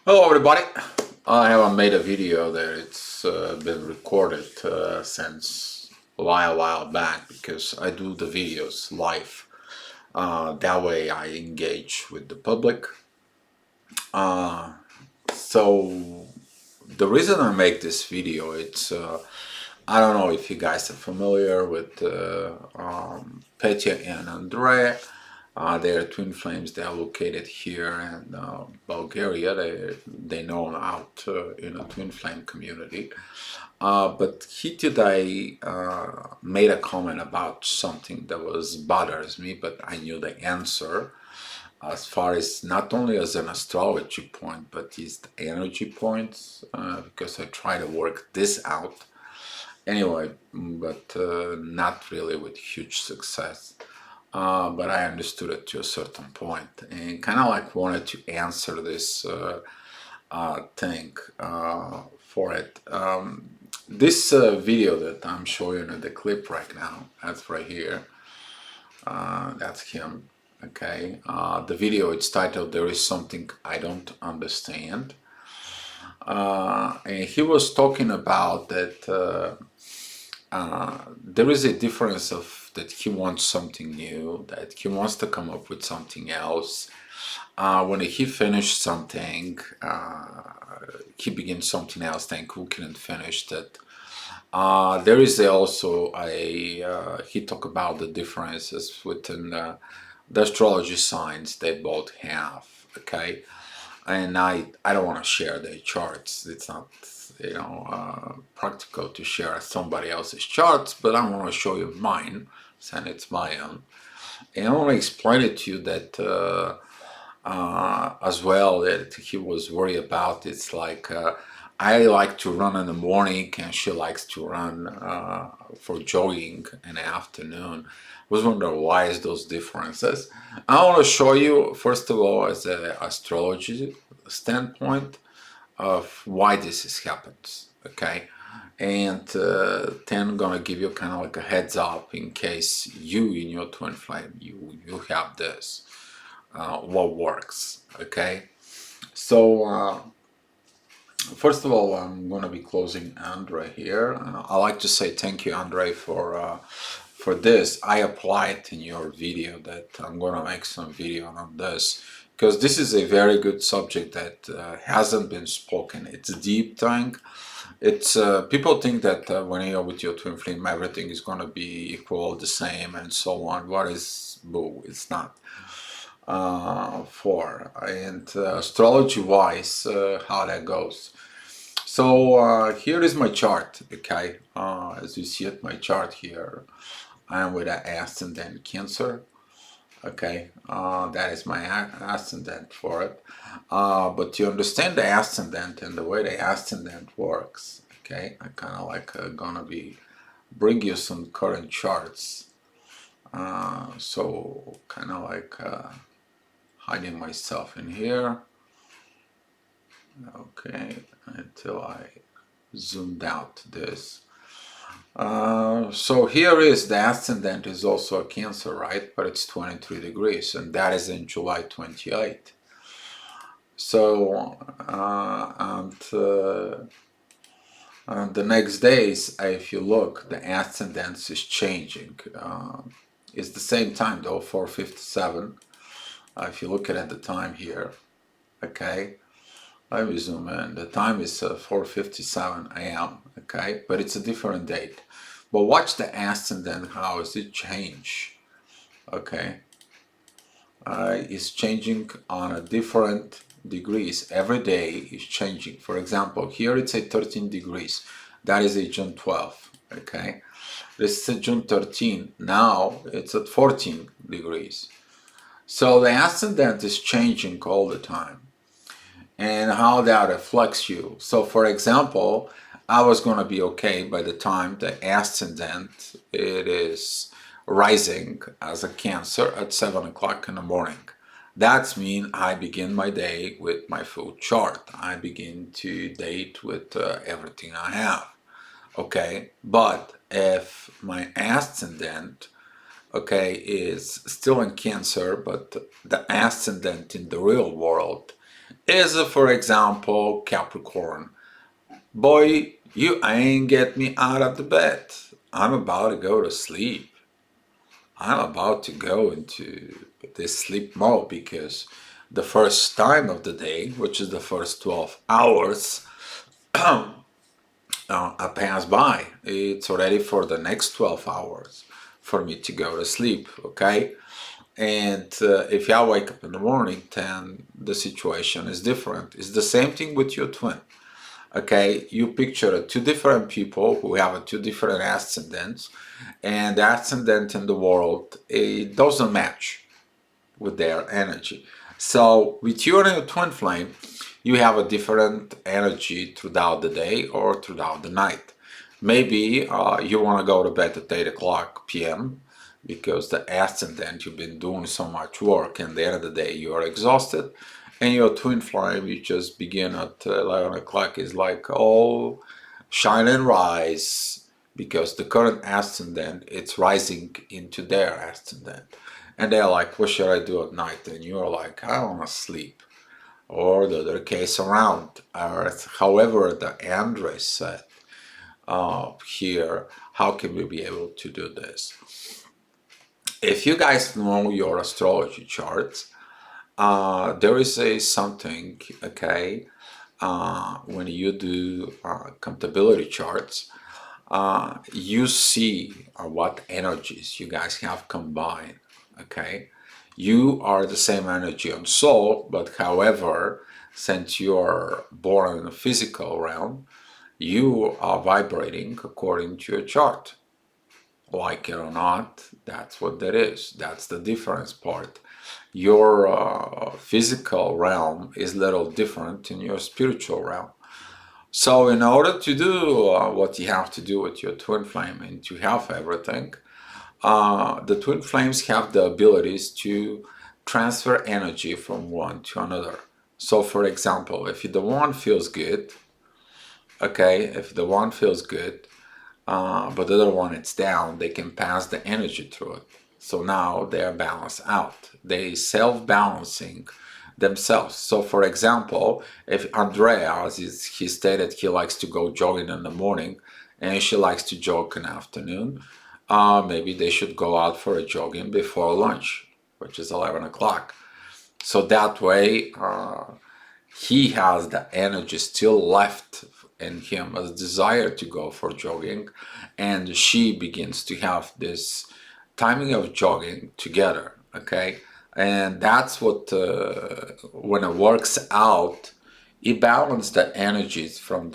Hello everybody. I haven't made a video there. It's been recorded since a while back because I do the videos live. That way I engage with the public. Uh, so the reason I make this video, I don't know if you guys are familiar with Petya and Andrei. They are twin flames. They are located here in Bulgaria. They known out in a twin flame community. But he today made a comment about something that was bothers me, but I knew the answer as far as not only as an astrology point, but is the energy points because I try to work this out anyway, but not really with huge success. But I understood it to a certain point and kind of like wanted to answer this thing for it. This video that I'm showing you the clip right now, that's right here, that's him. Okay, the video, it's titled "There is Something I Don't Understand," and he was talking about that there is a difference of that he wants something new, that he wants to come up with something else. When he finished something, he begins something else, then who couldn't finish that. There is also he talked about the differences within the astrology signs they both have, okay? And I don't want to share their charts. It's not, practical to share somebody else's charts, but I want to show you mine, since it's my own. And I want to explain it to you that as well that he was worried about. It's like I like to run in the morning and she likes to run for jogging in the afternoon. I was wondering why is those differences. I want to show you first of all as an astrology standpoint of why this is happens, okay? And then I'm gonna give you kind of like a heads up in case you in your twin flame you have this what works, okay? So first of all, I'm gonna be closing Andre here. I like to say thank you, Andre, for this. I applied in your video that I'm gonna make some video on this because this is a very good subject that hasn't been spoken. It's a deep thing. It's people think that when you're with your twin flame, everything is gonna be equal, the same, and so on. What is boo? It's not. For and astrology wise, how that goes. So here is my chart, okay? As you see it, my chart here, I am with an ascendant Cancer, okay? That is my ascendant for it. But to understand the ascendant and the way the ascendant works, okay, I kind of like gonna be bring you some current charts. So kind of like hiding myself in here, okay, until I zoomed out this. So here is the ascendant is also a Cancer, right? But it's 23 degrees, and that is in July 28th. So, and the next days, if you look, the ascendant is changing. It's the same time though, 4:57. If you look at the time here, okay, let me zoom in. The time is 4:57 a.m. Okay, but it's a different date. But watch the ascendant, how does it change? Okay, it's changing on a different degrees. Every day is changing. For example, here it's a 13 degrees. That is a June 12th. Okay, this is a June 13. Now it's at 14 degrees. So the ascendant is changing all the time, and how that reflects you. So for example, I was going to be okay by the time the ascendant it is rising as a Cancer at 7 o'clock in the morning. That's mean I begin my day with my full chart. I begin to date with everything I have. Okay, but if my ascendant, okay, is still in Cancer, but the ascendant in the real world is, for example, Capricorn. Boy, you ain't get me out of the bed. I'm about to go to sleep. I'm about to go into this sleep mode because the first time of the day, which is the first 12 hours, pass by. It's already for the next 12 hours for me to go to sleep, okay? And if I wake up in the morning, then the situation is different. It's the same thing with your twin. Okay, you picture two different people who have two different ascendants, and the ascendant in the world, it doesn't match with their energy. So with you and your twin flame, you have a different energy throughout the day or throughout the night. Maybe you want to go to bed at 8 o'clock p.m. because the ascendant, you've been doing so much work, and at the end of the day you are exhausted, and your twin flame, you just begin at 11 o'clock, is like, oh, shine and rise, because the current ascendant, it's rising into their ascendant, and they're like, what should I do at night? And you're like, I want to sleep. Or the other case around, or however the Andres said here, how can we be able to do this? If you guys know your astrology charts, there is a something, okay, when you do compatibility charts, you see what energies you guys have combined, okay? You are the same energy on soul, but however, since you are born in the physical realm, you are vibrating according to your chart. Like it or not, that's what that is. That's the difference part. Your physical realm is a little different in your spiritual realm. So in order to do what you have to do with your twin flame and to have everything, the twin flames have the abilities to transfer energy from one to another. So for example, if the one feels good, okay, if the one feels good, but the other one it's down, they can pass the energy through it. So now they are balanced out. They self-balancing themselves. So for example, if Andrea, he stated he likes to go jogging in the morning and she likes to jog in the afternoon, maybe they should go out for a jogging before lunch, which is 11 o'clock. So that way, he has the energy still left in him, a desire to go for jogging, and she begins to have this timing of jogging together, okay? And that's what, when it works out, it balances the energies from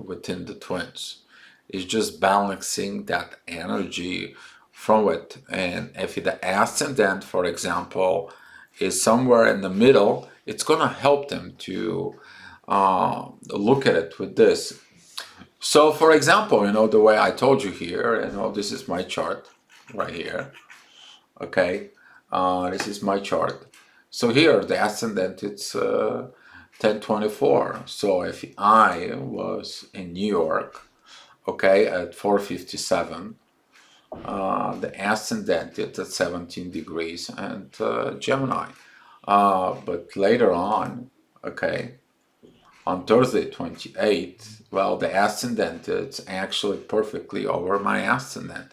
within the twins. It's just balancing that energy from it. And if the ascendant, for example, is somewhere in the middle, it's going to help them to look at it with this. So, for example, the way I told you here, this is my chart right here. Okay, this is my chart. So here, the ascendant, it's 1024. So if I was in New York, okay, at 4:57, the ascendant is at 17 degrees and Gemini. But later on, okay, on Thursday 28th, well, the ascendant is actually perfectly over my ascendant.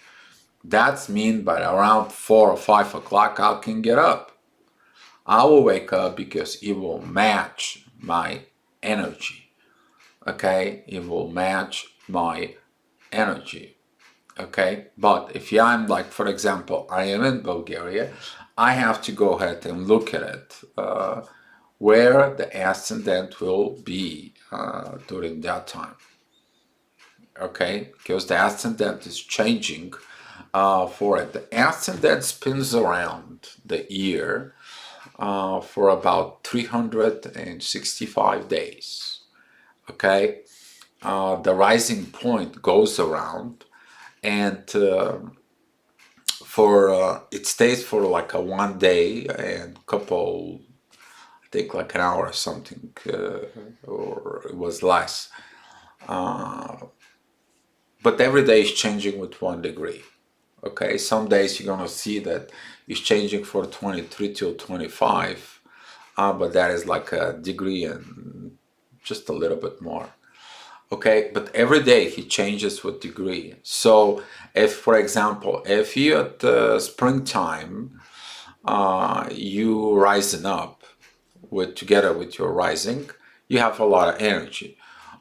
That's mean by around 4 or 5 o'clock I can get up. I will wake up because it will match my energy. Okay, it will match my energy. Okay, but if I'm like, for example, I am in Bulgaria, I have to go ahead and look at it, where the ascendant will be during that time. Okay, because the ascendant is changing for it. The ascendant spins around the year for about 365 days. Okay, the rising point goes around, and it stays for like a 1 day and couple, I think like an hour or something, or it was less. But every day is changing with 1 degree. Okay, some days you're gonna see that it's changing for 23 till 25. but that is like a degree and just a little bit more. Okay, but every day he changes with degree. So if, for example, if you at the springtime, you rising up with together with your rising, you have a lot of energy.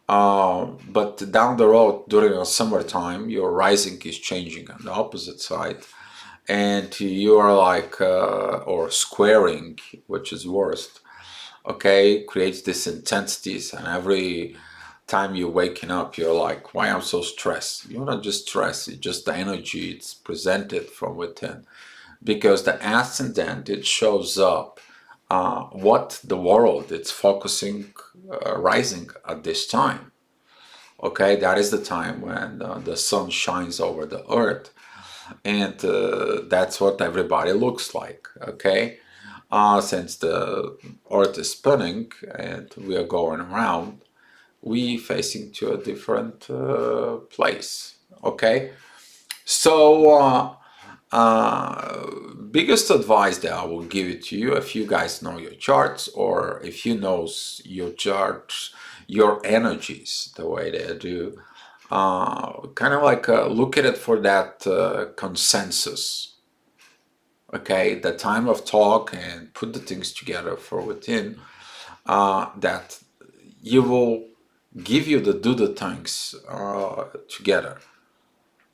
But down the road during the summertime, your rising is changing on the opposite side, and you are like or squaring, which is worst. Okay, creates these intensities, and every time you're waking up, you're like, why I'm so stressed? You're not just stressed, it's just the energy it's presented from within. Because the ascendant, it shows up what the world it's focusing, rising at this time. Okay, that is the time when the sun shines over the earth, and that's what everybody looks like. Okay, since the earth is spinning and we are going around, we facing to a different place. Okay, so biggest advice that I will give it to you, if you guys know your charts, or if you know your charts, your energies the way they do, kind of like look at it for that consensus. Okay, the time of talk, and put the things together for within, that you will give you the do the things together.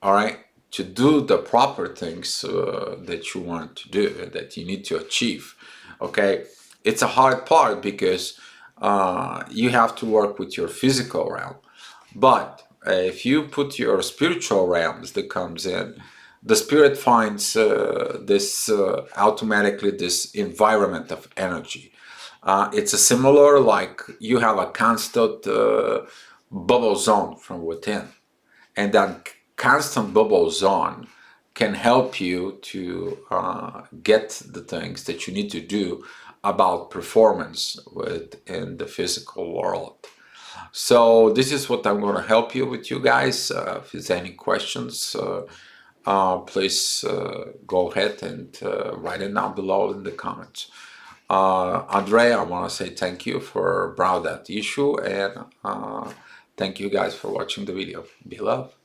All right, to do the proper things that you want to do, that you need to achieve. Okay, it's a hard part because you have to work with your physical realm, but if you put your spiritual realms that comes in, the spirit finds this automatically this environment of energy. It's a similar like you have a constant bubble zone from within, and that constant bubble zone can help you to get the things that you need to do about performance within the physical world. So this is what I'm going to help you with, you guys. If there's any questions, please go ahead and write it down below in the comments. Andre, I want to say thank you for brought that issue, and thank you guys for watching the video. Be love.